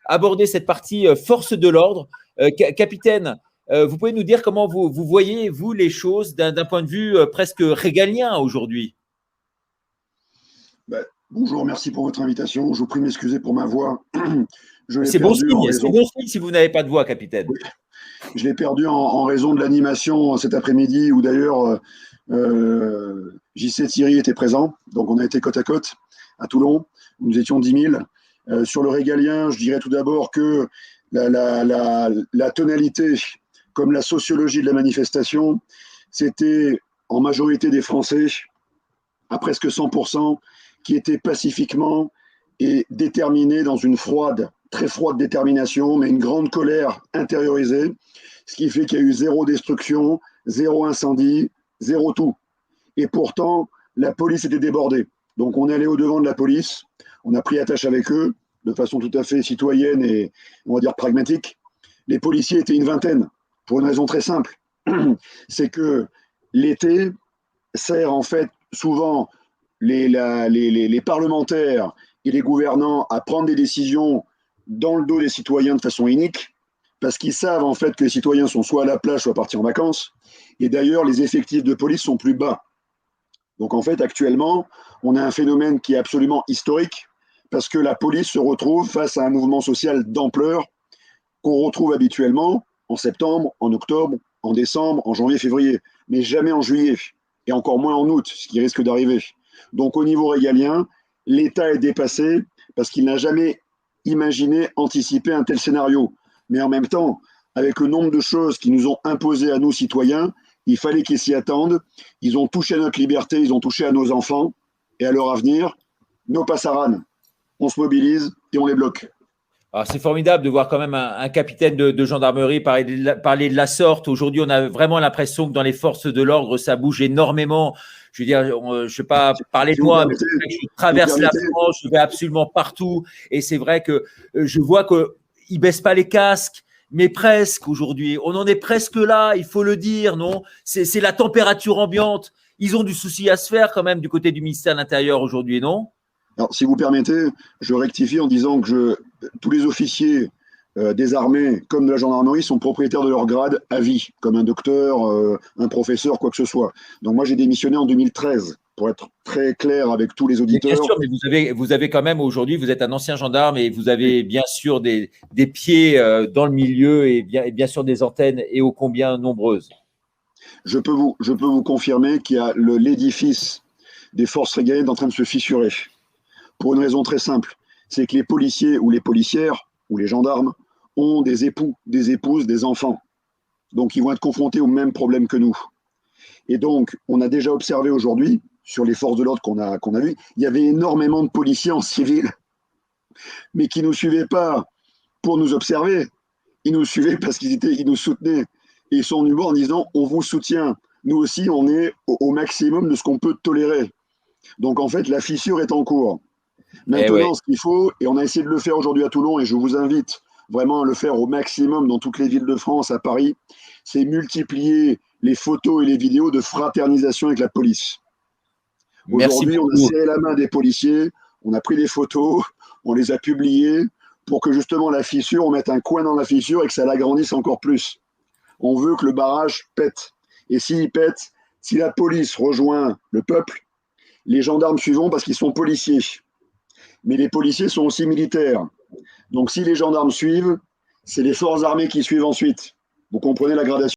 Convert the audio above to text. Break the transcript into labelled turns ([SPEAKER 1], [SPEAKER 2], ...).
[SPEAKER 1] aborder cette partie force de l'ordre. Capitaine, vous pouvez nous dire comment vous voyez, vous, les choses d'un point de vue presque régalien aujourd'hui?
[SPEAKER 2] Bonjour, merci pour votre invitation. Je vous prie de m'excuser pour ma voix. Je l'ai
[SPEAKER 1] C'est bon
[SPEAKER 2] perdue en
[SPEAKER 1] signe, c'est
[SPEAKER 2] raison,
[SPEAKER 1] bon signe si vous n'avez pas de voix, capitaine.
[SPEAKER 2] oui, je l'ai perdue en raison de l'animation cet après-midi où d'ailleurs JC Thierry était présent. Donc on a été côte à côte à Toulon. Nous étions 10 000. Sur le régalien, je dirais tout d'abord que la tonalité, comme la sociologie de la manifestation, c'était en majorité des Français, à presque 100%, qui étaient pacifiquement et déterminés dans une très froide détermination, mais une grande colère intériorisée, ce qui fait qu'il y a eu zéro destruction, zéro incendie, zéro tout. Et pourtant, la police était débordée. Donc on est allé au-devant de la police, on a pris attache avec eux, de façon tout à fait citoyenne et, on va dire, pragmatique. Les policiers étaient une vingtaine, pour une raison très simple. C'est que l'été sert en fait souvent les parlementaires et les gouvernants à prendre des décisions dans le dos des citoyens de façon inique, parce qu'ils savent en fait que les citoyens sont soit à la plage, soit partis en vacances. Et d'ailleurs, les effectifs de police sont plus bas. Donc en fait, actuellement, on a un phénomène qui est absolument historique, parce que la police se retrouve face à un mouvement social d'ampleur qu'on retrouve habituellement en septembre, en octobre, en décembre, en janvier, février, mais jamais en juillet, et encore moins en août, ce qui risque d'arriver. Donc au niveau régalien, l'État est dépassé parce qu'il n'a jamais imaginé, anticipé un tel scénario. Mais en même temps, avec le nombre de choses qui nous ont imposées à nous, citoyens, il fallait qu'ils s'y attendent. Ils ont touché à notre liberté, ils ont touché à nos enfants et à leur avenir. Nos passaranes, on se mobilise et on les bloque.
[SPEAKER 1] C'est formidable de voir quand même un capitaine de gendarmerie parler de la sorte. Aujourd'hui, on a vraiment l'impression que dans les forces de l'ordre, ça bouge énormément. Je veux dire, je ne vais pas parler
[SPEAKER 2] Si
[SPEAKER 1] de
[SPEAKER 2] vous
[SPEAKER 1] moi, mais
[SPEAKER 2] permettez,
[SPEAKER 1] je traverse la France, je vais absolument partout. Et c'est vrai que je vois qu'ils ne baissent pas les casques, mais presque aujourd'hui. On en est presque là, il faut le dire, non? C'est la température ambiante. Ils ont du souci à se faire quand même du côté du ministère de l'Intérieur aujourd'hui, non?
[SPEAKER 2] alors, si vous permettez, je rectifie en disant que tous les officiers des armées comme de la gendarmerie sont propriétaires de leur grade à vie, comme un docteur, un professeur, quoi que ce soit. Donc moi, j'ai démissionné en 2013, pour être très clair avec tous les
[SPEAKER 1] Mais bien
[SPEAKER 2] auditeurs.
[SPEAKER 1] sûr, mais vous avez quand même aujourd'hui, vous êtes un ancien gendarme et vous avez bien sûr des pieds dans le milieu et bien sûr des antennes et ô combien nombreuses.
[SPEAKER 2] Je peux vous confirmer qu'il y a l'édifice des forces régaliennes en train de se fissurer. Pour une raison très simple, c'est que les policiers ou les policières ou les gendarmes ont des époux, des épouses, des enfants. Donc ils vont être confrontés aux mêmes problèmes que nous. Et donc, on a déjà observé aujourd'hui, sur les forces de l'ordre qu'on a vues, il y avait énormément de policiers en civil, mais qui ne nous suivaient pas pour nous observer, ils nous suivaient parce ils nous soutenaient. Et ils sont venus en disant, on vous soutient. Nous aussi, on est au maximum de ce qu'on peut tolérer. Donc en fait, la fissure est en cours.
[SPEAKER 1] Eh ouais.
[SPEAKER 2] Maintenant, ce qu'il faut, et on a essayé de le faire aujourd'hui à Toulon, et je vous invite vraiment à le faire au maximum dans toutes les villes de France, à Paris, c'est multiplier les photos et les vidéos de fraternisation avec la police.
[SPEAKER 1] Merci
[SPEAKER 2] Aujourd'hui, on a
[SPEAKER 1] beaucoup.
[SPEAKER 2] serré la main des policiers, on a pris des photos, on les a publiées pour que justement la fissure, on mette un coin dans la fissure et que ça l'agrandisse encore plus. On veut que le barrage pète. Et s'il pète, si la police rejoint le peuple, les gendarmes suivront parce qu'ils sont policiers. Mais les policiers sont aussi militaires. Donc si les gendarmes suivent, c'est les forces armées qui suivent ensuite. Vous comprenez la gradation.